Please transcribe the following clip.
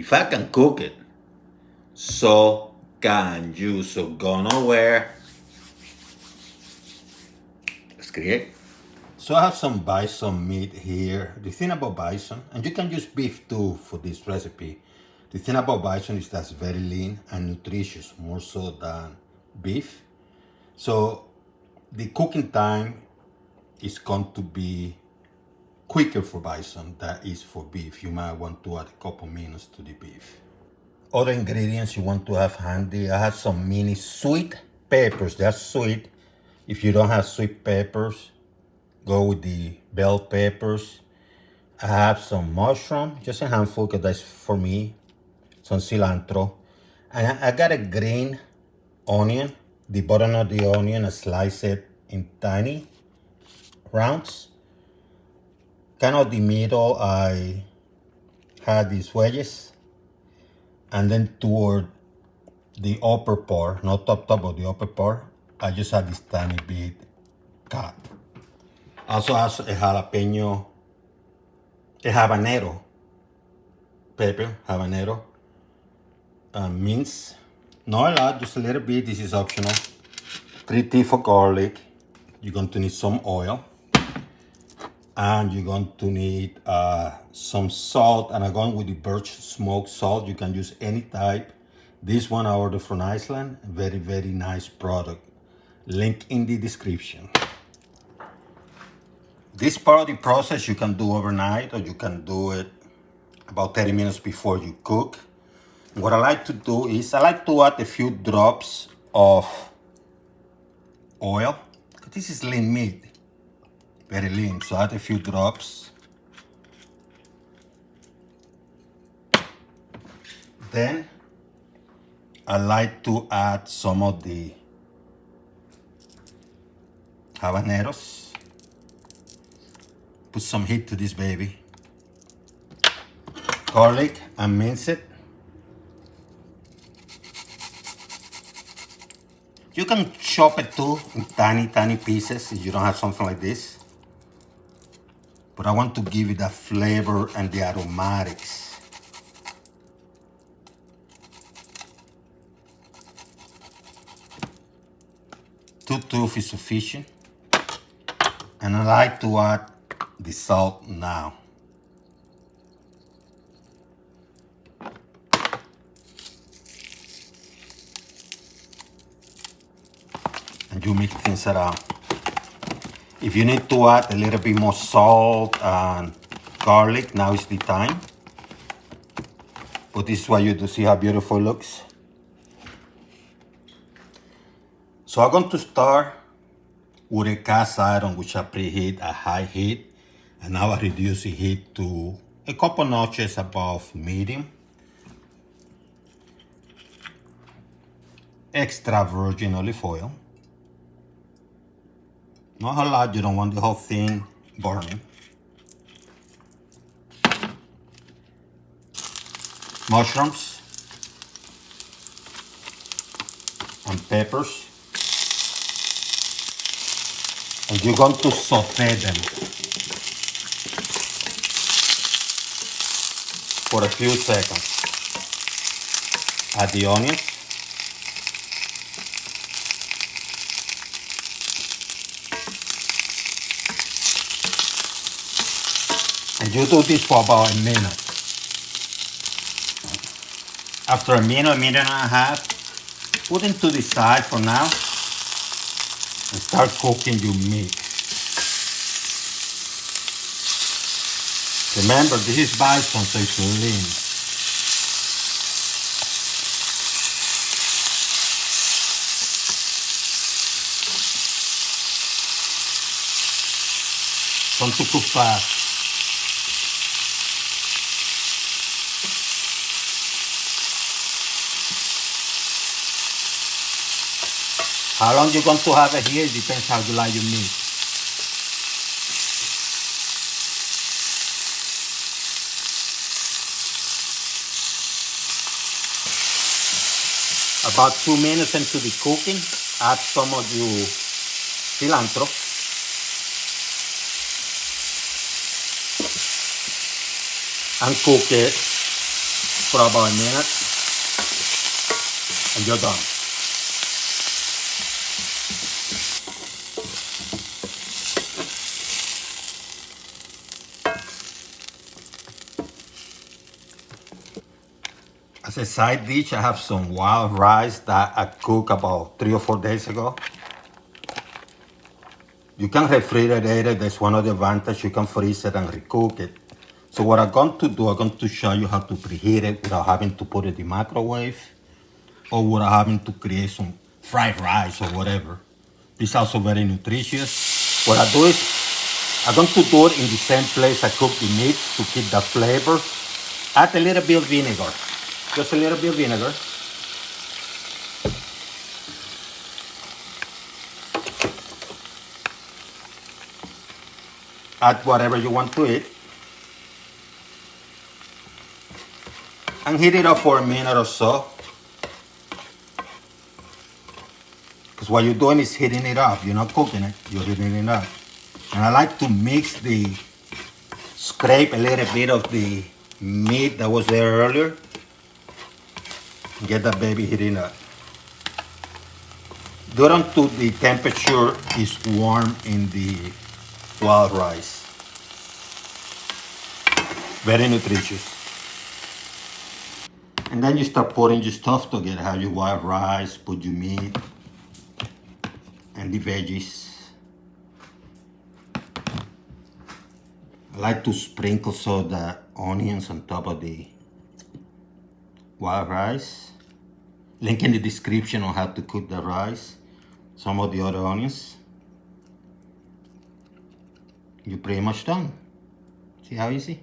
If I can cook it, so can you. So go nowhere. Let's create. So I have some bison meat here. The thing about bison, and you can use beef too for this recipe. The thing about bison is that's very lean and nutritious, more so than beef. So the cooking time is going to be quicker for bison than is for beef. You might want to add a couple minutes to the beef. Other ingredients you want to have handy, I have some mini sweet peppers. They're sweet. If you don't have sweet peppers, go with the bell peppers. I have some mushroom, just a handful because that's for me. Some cilantro. And I got a green onion. The bottom of the onion, I slice it in tiny rounds. Kind of the middle, I had these wedges. And then toward the upper part, not top, but the upper part, I just had this tiny bit cut. Also has a jalapeno, a habanero pepper, habanero, mince. Not a lot, just a little bit. This is optional. 3 teaspoons of garlic. You're going to need some oil. And you're going to need some salt. And I'm going with the birch smoked salt. You can use any type. This one I ordered from Iceland. Very, very nice product. Link in the description. This part of the process you can do overnight, or you can do it about 30 minutes before you cook. What I like to do is I like to add a few drops of oil. This is lean meat, very lean, so add a few drops. Then I like to add some of the habaneros. Put some heat to this baby. Garlic and mince it. You can chop it too in tiny, tiny pieces if you don't have something like this. But I want to give it that flavor and the aromatics. Two tooth is sufficient. And I like to add the salt now. And you mix things around. If you need to add a little bit more salt and garlic, now is the time. But this is what you do. See how beautiful it looks? So I'm going to start with a cast iron which I preheat at high heat. And now I reduce the heat to a couple notches above medium. Extra virgin olive oil. Not a lot, you don't want the whole thing burning. Mushrooms and peppers. And you're going to saute them for a few seconds. Add the onions. And you do this for about a minute. After a minute and a half, put it to the side for now and start cooking your meat. Remember, this is bison, so it's lean. Don't to cook fast. How long you're going to have it here depends how you like your meat. About 2 minutes into the cooking, add some of your cilantro. And cook it for about a minute, and you're done. As a side dish, I have some wild rice that I cooked about 3 or 4 days ago. You can refrigerate it. That's one of the advantages. You can freeze it and recook it. So what I'm going to do, I'm going to show you how to preheat it without having to put it in the microwave or without having to create some fried rice or whatever. This is also very nutritious. What I do is, I'm going to do it in the same place I cook the meat to keep the flavor. Add a little bit of vinegar. Just a little bit of vinegar. Add whatever you want to eat. And heat it up for a minute or so. Because what you're doing is heating it up. You're not cooking it, you're heating it up. And I like to scrape a little bit of the meat that was there earlier. Get that baby heating up. Do it until the temperature is warm in the wild rice. Very nutritious. And then you start putting your stuff together. Have your wild rice, put your meat, and the veggies. I like to sprinkle some of the onions on top of the wild rice. Link in the description on how to cook the rice. Some of the other onions. You're pretty much done. See how easy?